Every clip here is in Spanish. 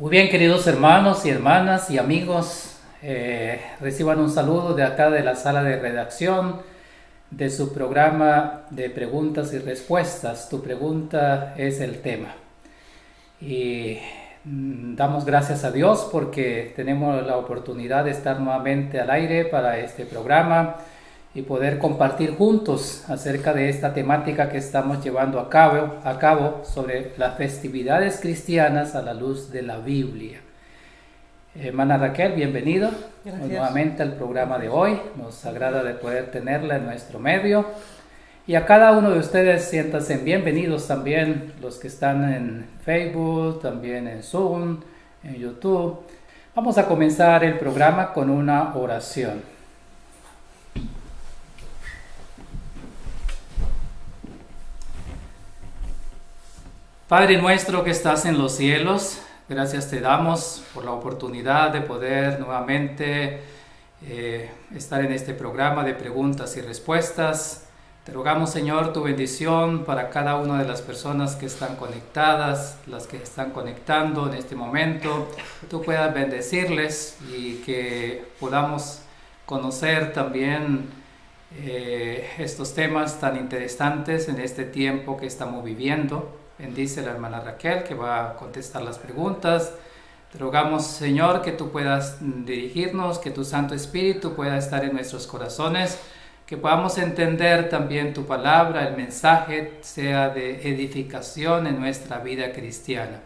Muy bien, queridos hermanos y hermanas y amigos, reciban un saludo de acá de la sala de redacción de su programa de preguntas y respuestas. Tu pregunta es el tema. Y damos gracias a Dios porque tenemos la oportunidad de estar nuevamente al aire para este programa y poder compartir juntos acerca de esta temática que estamos llevando a cabo sobre las festividades cristianas a la luz de la Biblia. Hermana Raquel, bienvenida nuevamente al programa de hoy. Nos agrada de poder tenerla en nuestro medio. Y a cada uno de ustedes siéntanse bienvenidos también, los que están en Facebook, también en Zoom, en YouTube. Vamos a comenzar el programa con una oración. Padre nuestro que estás en los cielos, gracias te damos por la oportunidad de poder nuevamente estar en este programa de preguntas y respuestas. Te rogamos, Señor, tu bendición para cada una de las personas que están conectadas, las que están conectando en este momento. Tú puedas bendecirles y que podamos conocer también estos temas tan interesantes en este tiempo que estamos viviendo. Bendice a la hermana Raquel que va a contestar las preguntas. Te rogamos, Señor, que tú puedas dirigirnos, que tu Santo Espíritu pueda estar en nuestros corazones, que podamos entender también tu palabra, el mensaje sea de edificación en nuestra vida cristiana.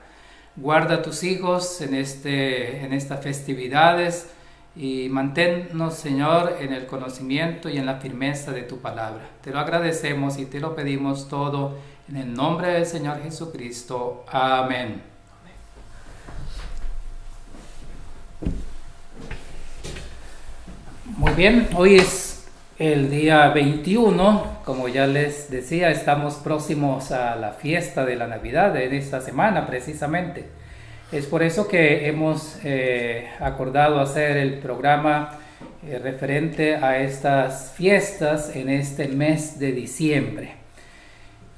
Guarda a tus hijos en estas festividades y manténnos, Señor, en el conocimiento y en la firmeza de tu palabra. Te lo agradecemos y te lo pedimos todo en el nombre del Señor Jesucristo. Amén. Muy bien, hoy es el día 21, como ya les decía, estamos próximos a la fiesta de la Navidad en esta semana precisamente. Es por eso que hemos acordado hacer el programa referente a estas fiestas en este mes de diciembre.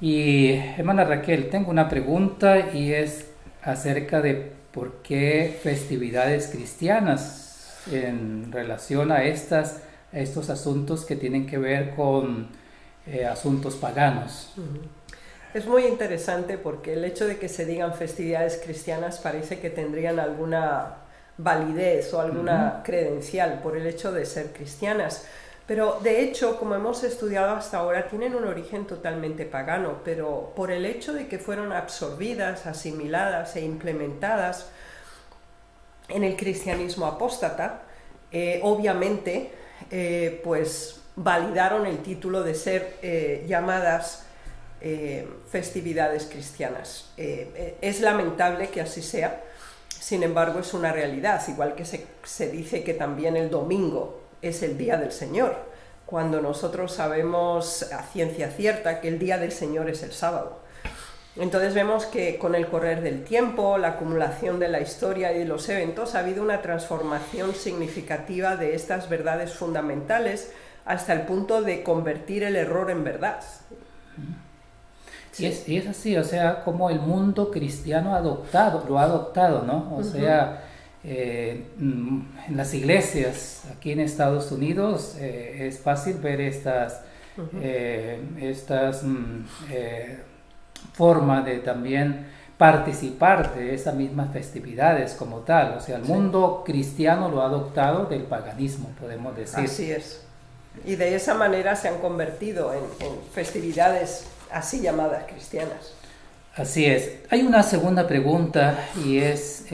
Y hermana Raquel, tengo una pregunta y es acerca de por qué festividades cristianas en relación a estos asuntos que tienen que ver con asuntos paganos. Es muy interesante porque el hecho de que se digan festividades cristianas parece que tendrían alguna validez o alguna credencial por el hecho de ser cristianas. Pero de hecho, como hemos estudiado hasta ahora, tienen un origen totalmente pagano, pero por el hecho de que fueron absorbidas, asimiladas e implementadas en el cristianismo apóstata, obviamente pues validaron el título de ser llamadas festividades cristianas. Es lamentable que así sea, sin embargo es una realidad, igual que se dice que también el domingo es el día del Señor, cuando nosotros sabemos a ciencia cierta que el día del Señor es el sábado. Entonces vemos que con el correr del tiempo, la acumulación de la historia y de los eventos, ha habido una transformación significativa de estas verdades fundamentales hasta el punto de convertir el error en verdad. Sí. Y es así, o sea, como el mundo cristiano lo ha adoptado, ¿no? O sea, en las iglesias aquí en Estados Unidos es fácil ver estas formas de también participar de esas mismas festividades como tal. O sea, el mundo cristiano lo ha adoptado del paganismo, podemos decir. Así es. Y de esa manera se han convertido en festividades así llamadas cristianas. Así es. Hay una segunda pregunta y es,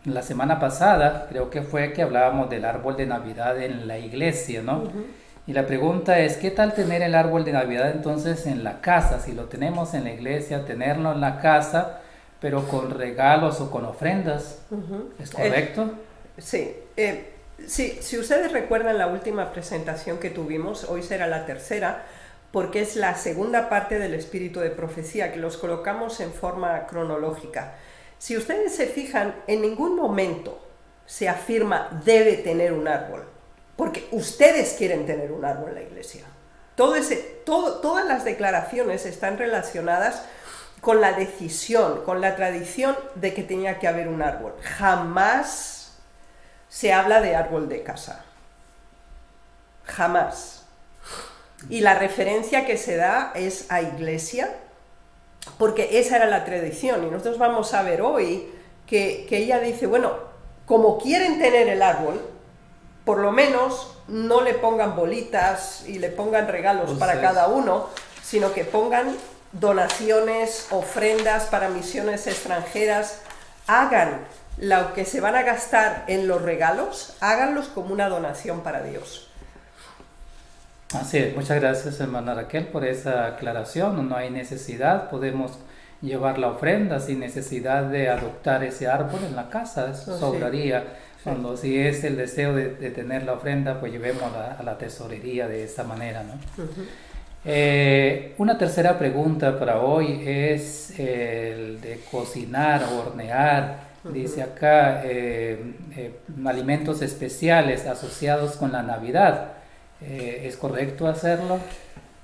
la semana pasada creo que fue que hablábamos del árbol de Navidad en la iglesia, ¿no? Y la pregunta es, ¿qué tal tener el árbol de Navidad entonces en la casa? Si lo tenemos en la iglesia, tenerlo en la casa, pero con regalos o con ofrendas, ¿es correcto? Sí. Si ustedes recuerdan la última presentación que tuvimos, hoy será la tercera, porque es la segunda parte del espíritu de profecía, que los colocamos en forma cronológica. Si ustedes se fijan, en ningún momento se afirma debe tener un árbol, porque ustedes quieren tener un árbol en la iglesia. Todas las declaraciones están relacionadas con la decisión, con la tradición de que tenía que haber un árbol. Jamás se habla de árbol de casa. Jamás. Y la referencia que se da es a iglesia, porque esa era la tradición. Y nosotros vamos a ver hoy que ella dice, bueno, como quieren tener el árbol, por lo menos no le pongan bolitas y le pongan regalos para cada uno, sino que pongan donaciones, ofrendas para misiones extranjeras, hagan lo que se van a gastar en los regalos, háganlos como una donación para Dios. Así es, muchas gracias hermana Raquel por esa aclaración. No hay necesidad, podemos llevar la ofrenda sin necesidad de adoptar ese árbol en la casa, eso sobraría. Sí. Cuando si es el deseo de tener la ofrenda, pues llevémosla a la tesorería de esa manera, ¿no? Una tercera pregunta para hoy es el de cocinar, hornear. Dice acá, alimentos especiales asociados con la Navidad. ¿Es correcto hacerlo?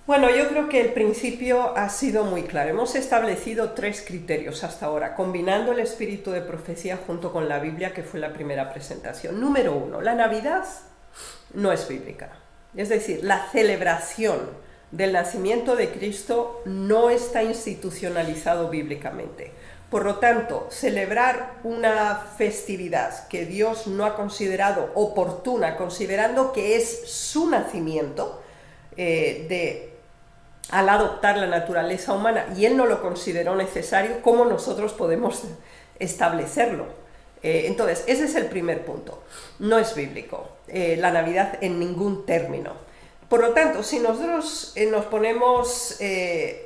Bueno, yo creo que el principio ha sido muy claro. Hemos establecido 3 criterios hasta ahora, combinando el espíritu de profecía junto con la Biblia, que fue la primera presentación. Número 1, la Navidad no es bíblica. Es decir, la celebración del nacimiento de Cristo no está institucionalizado bíblicamente. Por lo tanto, celebrar una festividad que Dios no ha considerado oportuna, considerando que es su nacimiento, al adoptar la naturaleza humana, y Él no lo consideró necesario, ¿cómo nosotros podemos establecerlo? Entonces, ese es el primer punto. No es bíblico la Navidad en ningún término. Por lo tanto, si nosotros nos ponemos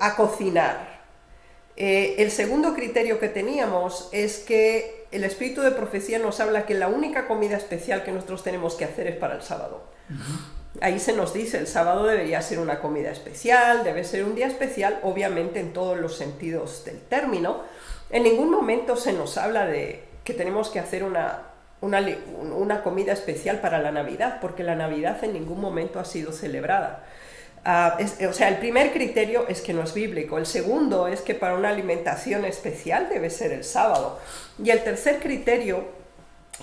a cocinar, el segundo criterio que teníamos es que el espíritu de profecía nos habla que la única comida especial que nosotros tenemos que hacer es para el sábado. Ahí se nos dice, el sábado debería ser una comida especial, debe ser un día especial, obviamente en todos los sentidos del término. En ningún momento se nos habla de que tenemos que hacer una comida especial para la Navidad, porque la Navidad en ningún momento ha sido celebrada. O sea, el primer criterio es que no es bíblico. El segundo es que para una alimentación especial debe ser el sábado. Y el tercer criterio,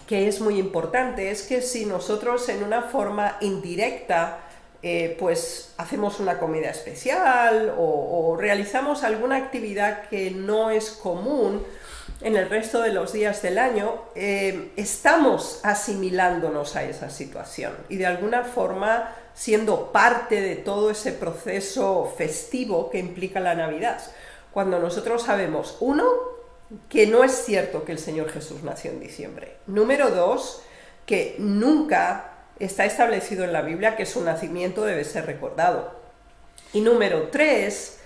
que es muy importante, es que si nosotros en una forma indirecta pues hacemos una comida especial o realizamos alguna actividad que no es común en el resto de los días del año, estamos asimilándonos a esa situación y de alguna forma siendo parte de todo ese proceso festivo que implica la Navidad. Cuando nosotros sabemos, 1, que no es cierto que el Señor Jesús nació en diciembre. Número 2, que nunca está establecido en la Biblia que su nacimiento debe ser recordado. Y número 3,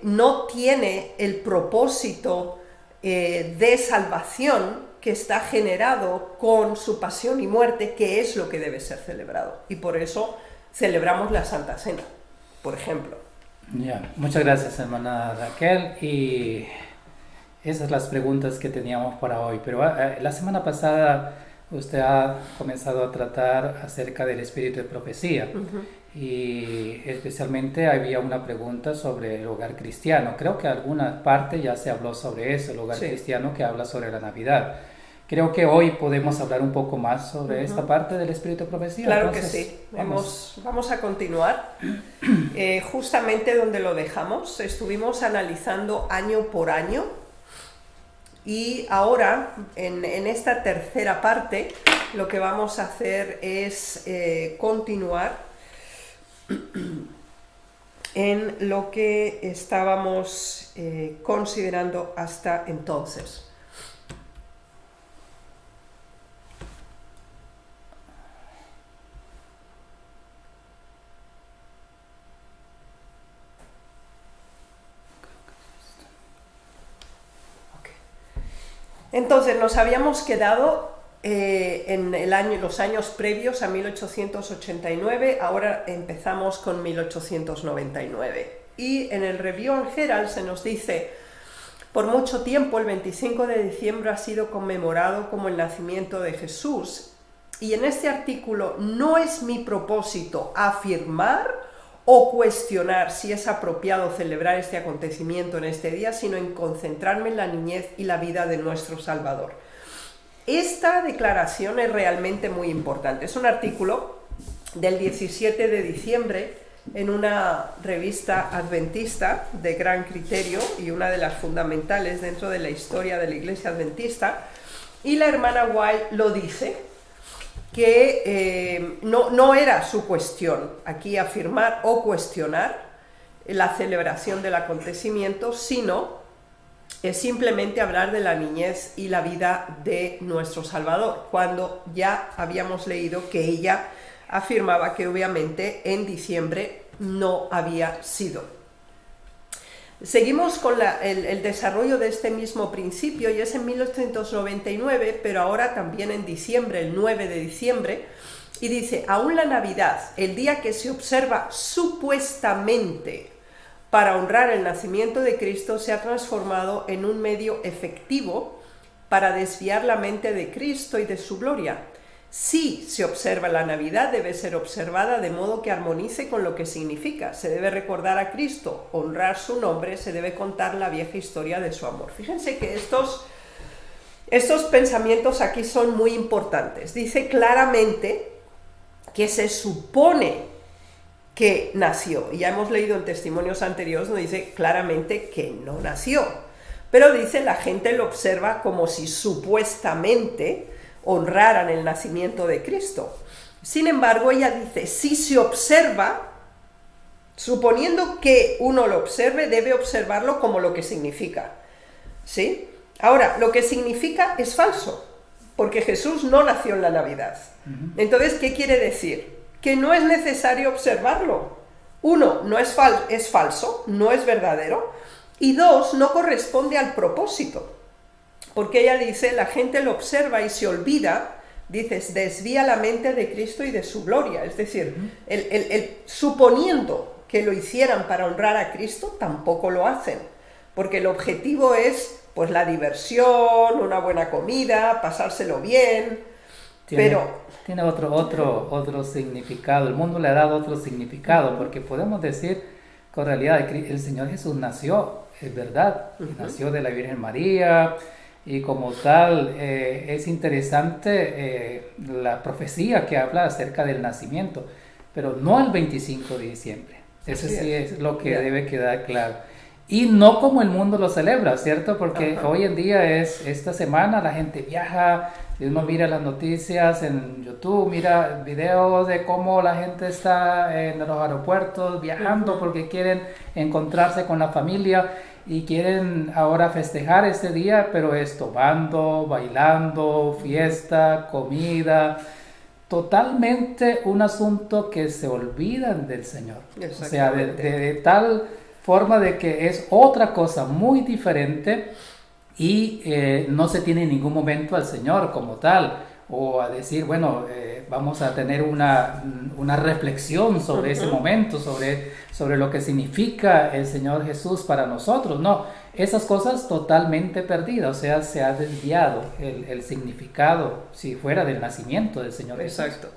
no tiene el propósito de salvación que está generado con su pasión y muerte, que es lo que debe ser celebrado. Y por eso celebramos la Santa Cena, por ejemplo. Ya, muchas gracias, hermana Raquel. Y esas son las preguntas que teníamos para hoy. Pero la semana pasada usted ha comenzado a tratar acerca del espíritu de profecía. Y especialmente había una pregunta sobre el hogar cristiano. Creo que alguna parte ya se habló sobre eso, el hogar cristiano que habla sobre la Navidad. Creo que hoy podemos hablar un poco más sobre esta parte del espíritu de profecía. Claro. Entonces, que sí. Vamos a continuar. Justamente donde lo dejamos, estuvimos analizando año por año. Y ahora, en esta tercera parte, lo que vamos a hacer es continuar en lo que estábamos considerando hasta entonces. Entonces nos habíamos quedado en los años previos a 1889, ahora empezamos con 1899. Y en el Review and Herald se nos dice: por mucho tiempo el 25 de diciembre ha sido conmemorado como el nacimiento de Jesús, y en este artículo no es mi propósito afirmar o cuestionar si es apropiado celebrar este acontecimiento en este día, sino en concentrarme en la niñez y la vida de nuestro Salvador. Esta declaración es realmente muy importante. Es un artículo del 17 de diciembre en una revista adventista de gran criterio y una de las fundamentales dentro de la historia de la Iglesia Adventista, y la hermana White lo dice, que no era su cuestión aquí afirmar o cuestionar la celebración del acontecimiento, sino simplemente hablar de la niñez y la vida de nuestro Salvador, cuando ya habíamos leído que ella afirmaba que obviamente en diciembre no había sido. Seguimos con el desarrollo de este mismo principio, y es en 1899, pero ahora también en diciembre, el 9 de diciembre, y dice: aún la Navidad, el día que se observa supuestamente para honrar el nacimiento de Cristo, se ha transformado en un medio efectivo para desviar la mente de Cristo y de su gloria. Si se observa la Navidad, debe ser observada de modo que armonice con lo que significa. Se debe recordar a Cristo, honrar su nombre, se debe contar la vieja historia de su amor. Fíjense que estos pensamientos aquí son muy importantes. Dice claramente que se supone que nació. Y ya hemos leído en testimonios anteriores donde dice claramente que no nació. Pero dice, la gente lo observa como si supuestamente honraran el nacimiento de Cristo. Sin embargo, ella dice, si se observa, suponiendo que uno lo observe, debe observarlo como lo que significa. ¿Sí? Ahora, lo que significa es falso, porque Jesús no nació en la Navidad. Entonces, ¿qué quiere decir? Que no es necesario observarlo. Uno, no es falso, no es verdadero, y dos, no corresponde al propósito. Porque ella dice, la gente lo observa y se olvida, dices, desvía la mente de Cristo y de su gloria. Es decir, suponiendo que lo hicieran para honrar a Cristo, tampoco lo hacen. Porque el objetivo es, pues, la diversión, una buena comida, pasárselo bien, Tiene otro significado. El mundo le ha dado otro significado, porque podemos decir, con realidad, el Señor Jesús nació, es verdad, nació de la Virgen María. Y como tal, es interesante la profecía que habla acerca del nacimiento, pero no el 25 de diciembre. Eso sí es lo que debe quedar claro. Y no como el mundo lo celebra, ¿cierto? Porque hoy en día esta semana la gente viaja, uno mira las noticias en YouTube, mira videos de cómo la gente está en los aeropuertos viajando porque quieren encontrarse con la familia. Y quieren ahora festejar este día, pero es tomando, bailando, fiesta, comida, totalmente un asunto que se olvidan del Señor. O sea, de tal forma de que es otra cosa muy diferente y no se tiene en ningún momento al Señor como tal, o a decir, bueno, vamos a tener una reflexión sobre ese momento, sobre lo que significa el Señor Jesús para nosotros. No, esas cosas totalmente perdidas, o sea, se ha desviado el significado, si fuera del nacimiento del Señor Jesús. Exacto.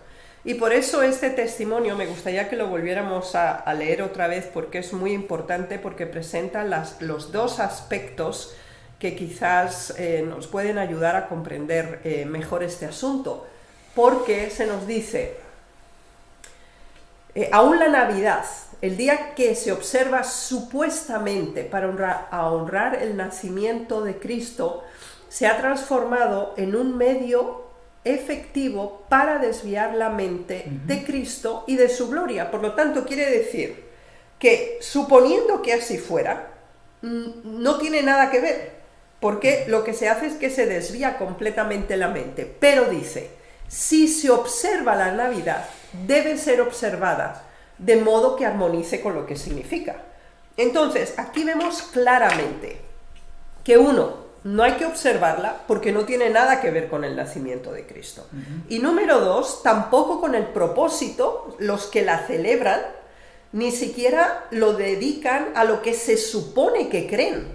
Y por eso este testimonio me gustaría que lo volviéramos a leer otra vez, porque es muy importante, porque presenta los dos aspectos que quizás nos pueden ayudar a comprender mejor este asunto. Porque se nos dice, aún la Navidad, el día que se observa supuestamente para honrar el nacimiento de Cristo, se ha transformado en un medio efectivo para desviar la mente de Cristo y de su gloria. Por lo tanto, quiere decir que, suponiendo que así fuera, no tiene nada que ver, porque lo que se hace es que se desvía completamente la mente. Pero dice, si se observa la Navidad, debe ser observada de modo que armonice con lo que significa. Entonces, aquí vemos claramente que uno, no hay que observarla porque no tiene nada que ver con el nacimiento de Cristo. Y número dos, tampoco con el propósito. Los que la celebran ni siquiera lo dedican a lo que se supone que creen.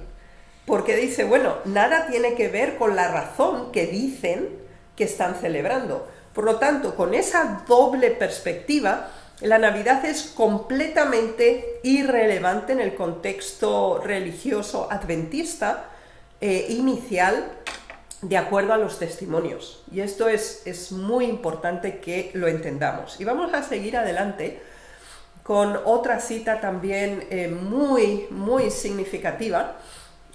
Porque dice, bueno, nada tiene que ver con la razón que dicen que están celebrando. Por lo tanto, con esa doble perspectiva, La Navidad es completamente irrelevante en el contexto religioso adventista inicial, de acuerdo a los testimonios. Y esto es muy importante que lo entendamos. Y vamos a seguir adelante con otra cita también muy significativa.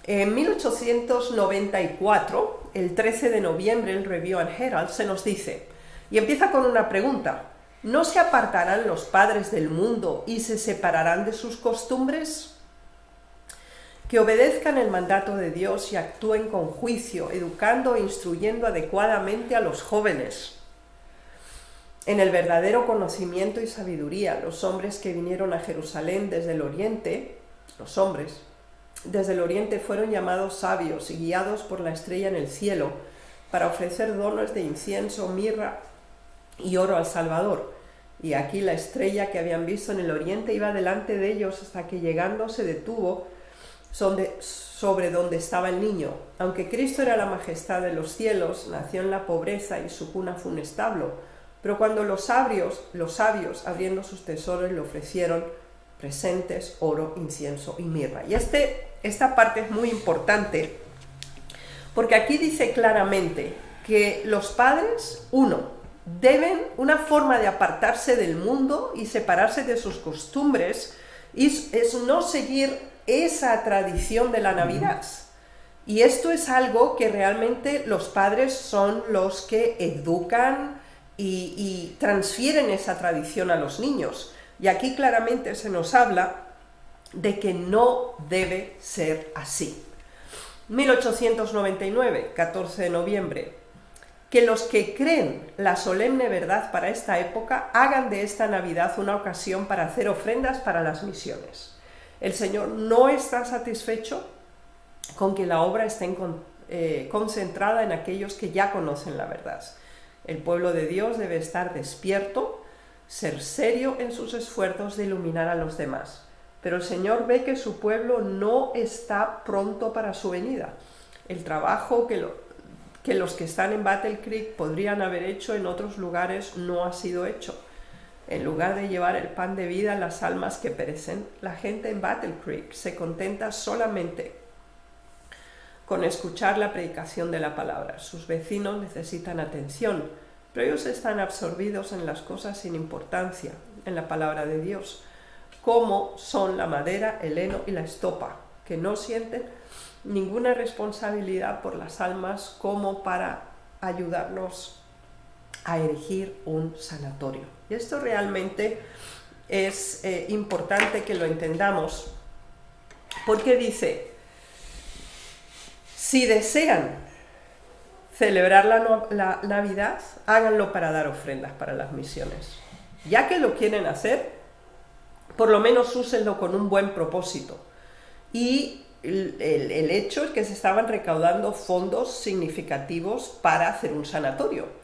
En 1894, el 13 de noviembre, el Review and Herald se nos dice, y empieza con una pregunta: ¿no se apartarán los padres del mundo y se separarán de sus costumbres? Que obedezcan el mandato de Dios y actúen con juicio, educando e instruyendo adecuadamente a los jóvenes en el verdadero conocimiento y sabiduría. Los hombres que vinieron a Jerusalén desde el oriente, fueron llamados sabios y guiados por la estrella en el cielo para ofrecer dones de incienso, mirra y oro al Salvador. Y aquí la estrella que habían visto en el oriente iba delante de ellos hasta que llegando se detuvo sobre donde estaba el niño. Aunque Cristo era la majestad de los cielos, nació en la pobreza y su cuna fue un establo. Pero cuando los sabios, abriendo sus tesoros, le ofrecieron presentes, oro, incienso y mirra. Y esta parte es muy importante, porque aquí dice claramente que los padres, una forma de apartarse del mundo y separarse de sus costumbres es no seguir esa tradición de la Navidad. Y esto es algo que realmente los padres son los que educan y transfieren esa tradición a los niños. Y aquí claramente se nos habla de que no debe ser así. 1899, 14 de noviembre. Que los que creen la solemne verdad para esta época hagan de esta Navidad una ocasión para hacer ofrendas para las misiones. El Señor no está satisfecho con que la obra esté concentrada en aquellos que ya conocen la verdad. El pueblo de Dios debe estar despierto, ser serio en sus esfuerzos de iluminar a los demás. Pero el Señor ve que su pueblo no está pronto para su venida. El trabajo que los que están en Battle Creek podrían haber hecho en otros lugares no ha sido hecho. En lugar de llevar el pan de vida a las almas que perecen, la gente en Battle Creek se contenta solamente con escuchar la predicación de la palabra. Sus vecinos necesitan atención, pero ellos están absorbidos en las cosas sin importancia, en la palabra de Dios, como son la madera, el heno y la estopa, que no sienten ninguna responsabilidad por las almas como para ayudarnos a erigir un sanatorio. Y esto realmente es importante que lo entendamos, porque dice: si desean celebrar la Navidad, háganlo para dar ofrendas para las misiones. Ya que lo quieren hacer, por lo menos úsenlo con un buen propósito. Y el hecho es que se estaban recaudando fondos significativos para hacer un sanatorio.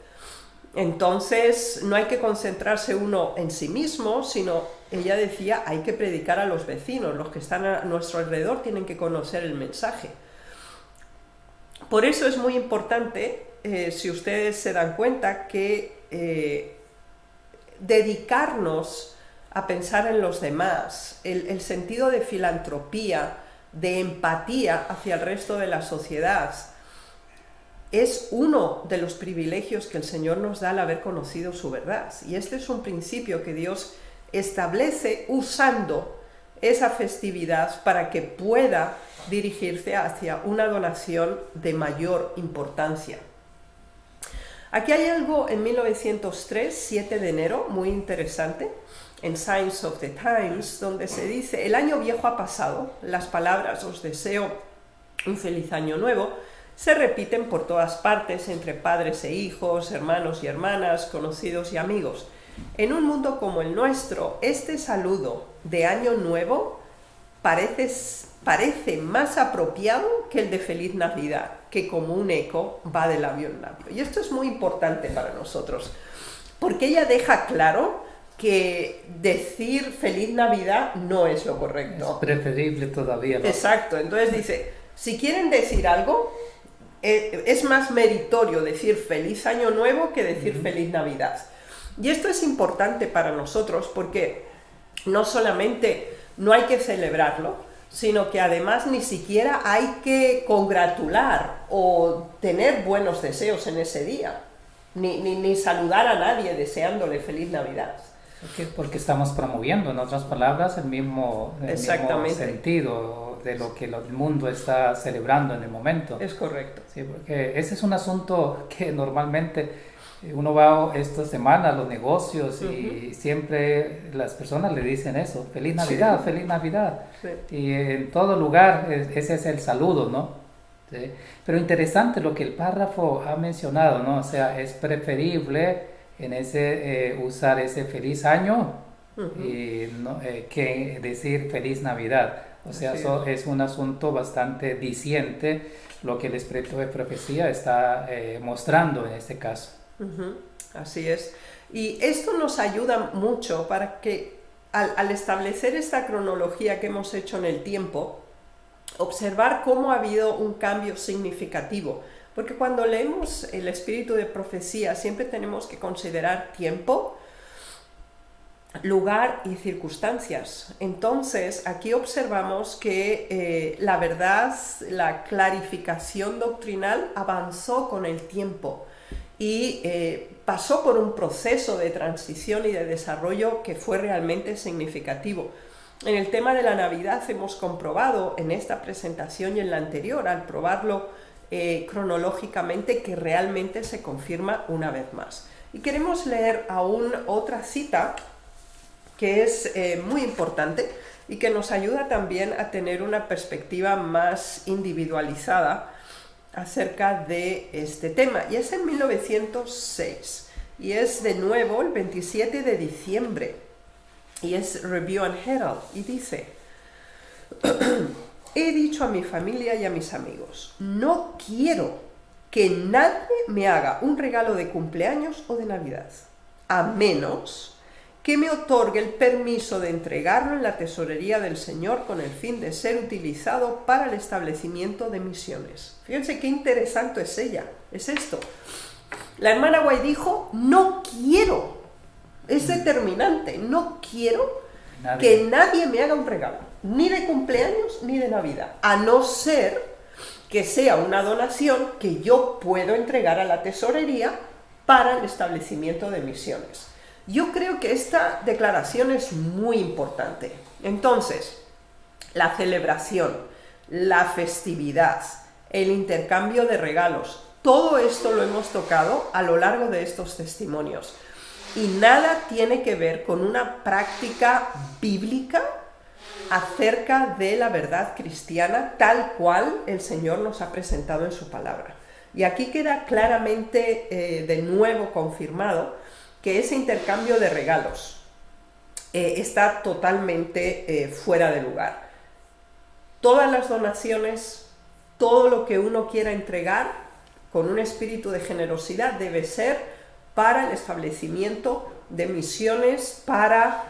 Entonces no hay que concentrarse uno en sí mismo, sino, ella decía, hay que predicar a los vecinos, los que están a nuestro alrededor tienen que conocer el mensaje. Por eso es muy importante, si ustedes se dan cuenta, que dedicarnos a pensar en los demás, el sentido de filantropía, de empatía hacia el resto de la sociedad, es uno de los privilegios que el Señor nos da al haber conocido su verdad. Y este es un principio que Dios establece usando esa festividad para que pueda dirigirse hacia una donación de mayor importancia. Aquí hay algo en 1903, 7 de enero, muy interesante, en Signs of the Times, donde se dice: el año viejo ha pasado, las palabras os deseo un feliz año nuevo se repiten por todas partes entre padres e hijos, hermanos y hermanas, conocidos y amigos. En un mundo como el nuestro, este saludo de año nuevo parece más apropiado que el de Feliz Navidad, que como un eco va de labio en labio. Y esto es muy importante para nosotros, porque ella deja claro que decir Feliz Navidad no es lo correcto. Es preferible todavía, ¿no? Exacto, entonces dice, si quieren decir algo, es más meritorio decir Feliz Año Nuevo que decir Feliz Navidad. Y esto es importante para nosotros porque no solamente no hay que celebrarlo, sino que además ni siquiera hay que congratular o tener buenos deseos en ese día, ni saludar a nadie deseándole feliz Navidad. Porque estamos promoviendo, en otras palabras, el mismo sentido de lo que el mundo está celebrando en el momento. Es correcto. Sí, porque ese es un asunto que normalmente uno va esta semana a los negocios y siempre las personas le dicen eso, feliz Navidad, feliz Navidad. Sí. Y en todo lugar ese es el saludo, ¿no? Sí. Pero interesante lo que el párrafo ha mencionado, ¿no? O sea, es preferible en ese usar ese feliz año y, ¿no? Que decir feliz Navidad. O sea, eso es un asunto bastante diciente lo que el espíritu de profecía está mostrando en este caso. Así es. Y esto nos ayuda mucho para que al establecer esta cronología que hemos hecho en el tiempo, observar cómo ha habido un cambio significativo. Porque cuando leemos el espíritu de profecía siempre tenemos que considerar tiempo, lugar y circunstancias. Entonces aquí observamos que la verdad, la clarificación doctrinal avanzó con el tiempo y pasó por un proceso de transición y de desarrollo que fue realmente significativo. En el tema de la Navidad hemos comprobado en esta presentación y en la anterior, al probarlo cronológicamente, que realmente se confirma una vez más. Y queremos leer aún otra cita que es muy importante y que nos ayuda también a tener una perspectiva más individualizada acerca de este tema. Y es en 1906 y es de nuevo el 27 de diciembre y es Review and Herald y dice: he dicho a mi familia y a mis amigos, no quiero que nadie me haga un regalo de cumpleaños o de Navidad, a menos que me otorgue el permiso de entregarlo en la tesorería del Señor con el fin de ser utilizado para el establecimiento de misiones. Fíjense qué interesante es esto. La hermana White dijo, no quiero, es determinante, no quiero que nadie me haga un regalo, ni de cumpleaños ni de Navidad, a no ser que sea una donación que yo puedo entregar a la tesorería para el establecimiento de misiones. Yo creo que esta declaración es muy importante. Entonces, la celebración, la festividad, el intercambio de regalos, todo esto lo hemos tocado a lo largo de estos testimonios. Y nada tiene que ver con una práctica bíblica acerca de la verdad cristiana tal cual el Señor nos ha presentado en su palabra. Y aquí queda claramente de nuevo confirmado que ese intercambio de regalos está totalmente fuera de lugar. Todas las donaciones, todo lo que uno quiera entregar con un espíritu de generosidad debe ser para el establecimiento de misiones, para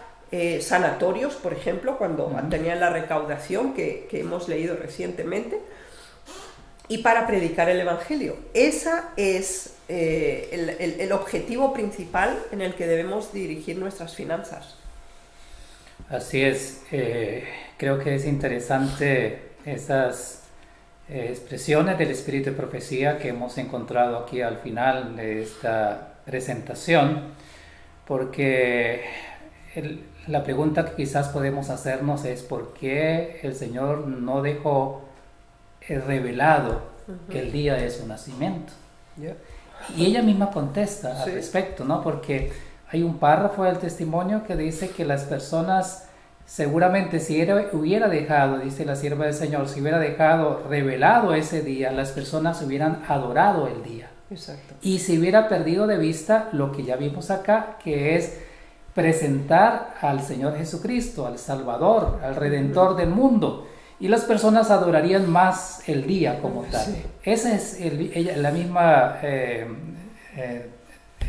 sanatorios, por ejemplo, cuando tenían la recaudación que hemos leído recientemente, y para predicar el Evangelio. Ese es el objetivo principal en el que debemos dirigir nuestras finanzas. Así es. Creo que es interesante esas expresiones del espíritu de profecía que hemos encontrado aquí al final de esta presentación, porque la pregunta que quizás podemos hacernos es ¿por qué el Señor no dejó revelado que el día de su nacimiento? Y ella misma contesta al respecto, ¿no? Porque hay un párrafo del testimonio que dice que las personas seguramente si hubiera dejado, dice la sierva del Señor, si hubiera dejado revelado ese día, las personas hubieran adorado el día. Exacto. Y se hubiera perdido de vista lo que ya vimos acá, que es presentar al Señor Jesucristo, al Salvador, al Redentor del mundo. Y las personas adorarían más el día como tal. Sí. Esa es la misma,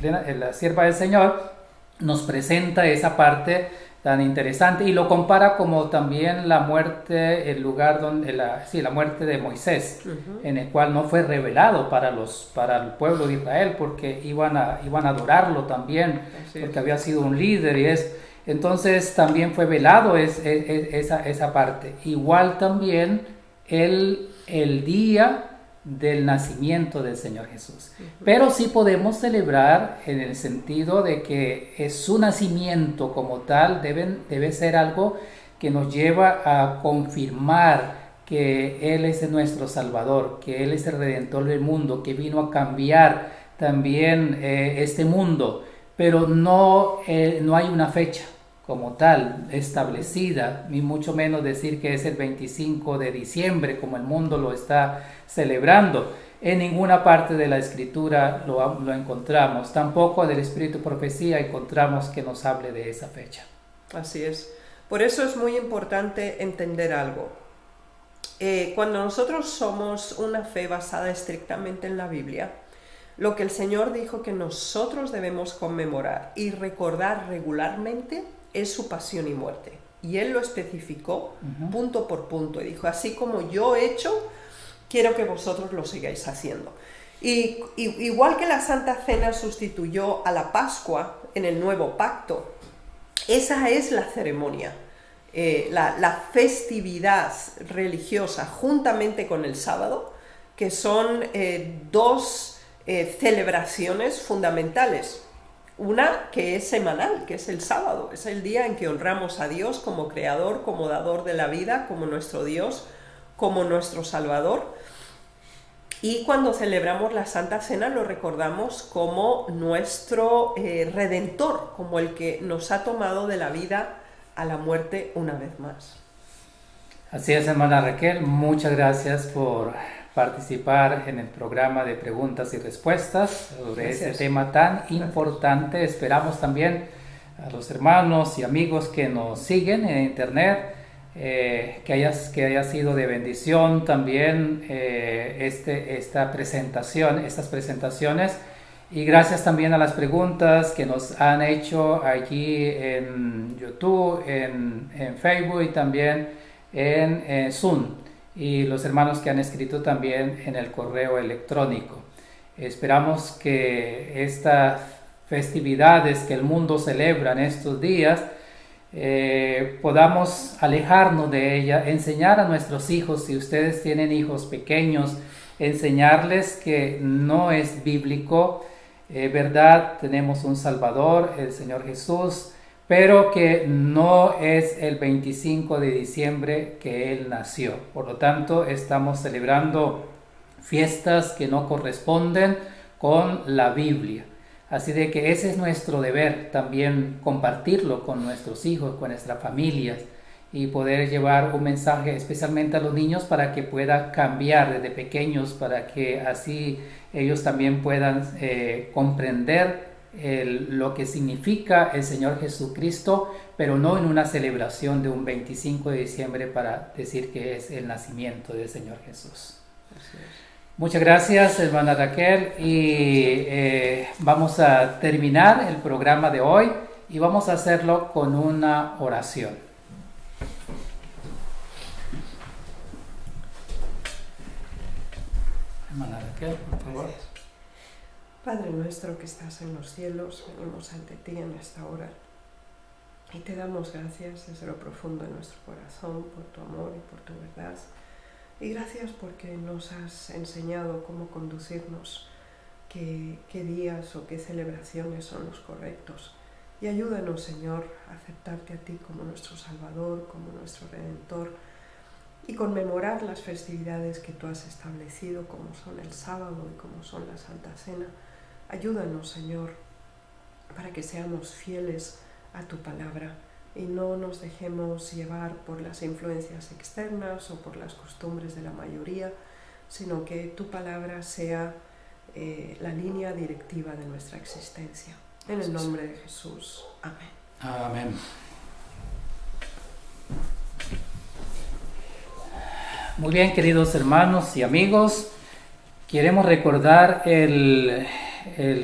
la sierva del Señor nos presenta esa parte tan interesante, y lo compara como también la muerte, el lugar donde, la muerte de Moisés, en el cual no fue revelado para el pueblo de Israel, porque iban a adorarlo también, porque había sido un líder, entonces también fue velado esa parte. Igual también el día del nacimiento del Señor Jesús. Pero sí podemos celebrar en el sentido de que su nacimiento como tal debe ser algo que nos lleva a confirmar que Él es nuestro Salvador, que Él es el Redentor del mundo, que vino a cambiar también este mundo, pero no hay una fecha como tal establecida, ni mucho menos decir que es el 25 de diciembre como el mundo lo está celebrando. En ninguna parte de la Escritura lo encontramos, tampoco del Espíritu Profecía encontramos que nos hable de esa fecha. Así es. Por eso es muy importante entender algo. Cuando nosotros somos una fe basada estrictamente en la Biblia, lo que el Señor dijo que nosotros debemos conmemorar y recordar regularmente es su pasión y muerte. Y Él lo especificó punto por punto. Y dijo, así como yo he hecho, quiero que vosotros lo sigáis haciendo. Y igual que la Santa Cena sustituyó a la Pascua en el Nuevo Pacto, esa es la ceremonia, la festividad religiosa juntamente con el sábado, que son dos celebraciones fundamentales. Una que es semanal, que es el sábado, es el día en que honramos a Dios como creador, como dador de la vida, como nuestro Dios, como nuestro Salvador. Y cuando celebramos la Santa Cena lo recordamos como nuestro Redentor, como el que nos ha tomado de la vida a la muerte una vez más. Así es, hermana Raquel, muchas gracias por participar en el programa de preguntas y respuestas sobre ese tema tan importante. Esperamos también a los hermanos y amigos que nos siguen en internet, que haya sido de bendición también estas presentaciones, y gracias también a las preguntas que nos han hecho allí en YouTube, en Facebook y también en Zoom, y los hermanos que han escrito también en el correo electrónico. Esperamos que estas festividades que el mundo celebra en estos días podamos alejarnos de ella, enseñar a nuestros hijos, si ustedes tienen hijos pequeños, enseñarles que no es bíblico, verdad, tenemos un Salvador, el Señor Jesús, pero que no es el 25 de diciembre que Él nació. Por lo tanto, estamos celebrando fiestas que no corresponden con la Biblia. Así de que ese es nuestro deber, también compartirlo con nuestros hijos, con nuestras familias, y poder llevar un mensaje especialmente a los niños para que pueda cambiar desde pequeños, para que así ellos también puedan comprender lo que significa el Señor Jesucristo, pero no en una celebración de un 25 de diciembre para decir que es el nacimiento del Señor Jesús. Muchas gracias, hermana Raquel, y vamos a terminar el programa de hoy y vamos a hacerlo con una oración. Hermana Raquel, por favor. Gracias. Padre nuestro que estás en los cielos, venimos ante ti en esta hora y te damos gracias desde lo profundo de nuestro corazón por tu amor y por tu verdad. Y gracias porque nos has enseñado cómo conducirnos, qué días o qué celebraciones son los correctos. Y ayúdanos, Señor, a aceptarte a ti como nuestro Salvador, como nuestro Redentor, y conmemorar las festividades que tú has establecido, como son el sábado y como son la Santa Cena. Ayúdanos, Señor, para que seamos fieles a tu palabra y no nos dejemos llevar por las influencias externas o por las costumbres de la mayoría, sino que tu palabra sea la línea directiva de nuestra existencia. En el nombre de Jesús. Amén. Amén. Muy bien, queridos hermanos y amigos, queremos recordar el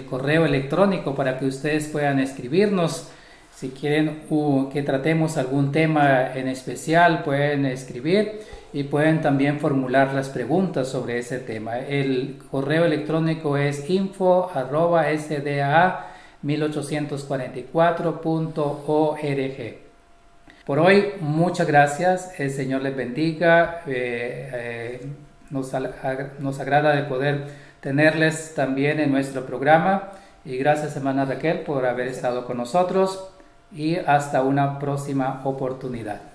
correo electrónico para que ustedes puedan escribirnos. Si quieren que tratemos algún tema en especial, pueden escribir y pueden también formular las preguntas sobre ese tema. El correo electrónico es info@sda1844.org. Por hoy, muchas gracias. El Señor les bendiga. Nos agrada de poder tenerles también en nuestro programa. Y gracias, hermana Raquel, por haber estado con nosotros. Y hasta una próxima oportunidad.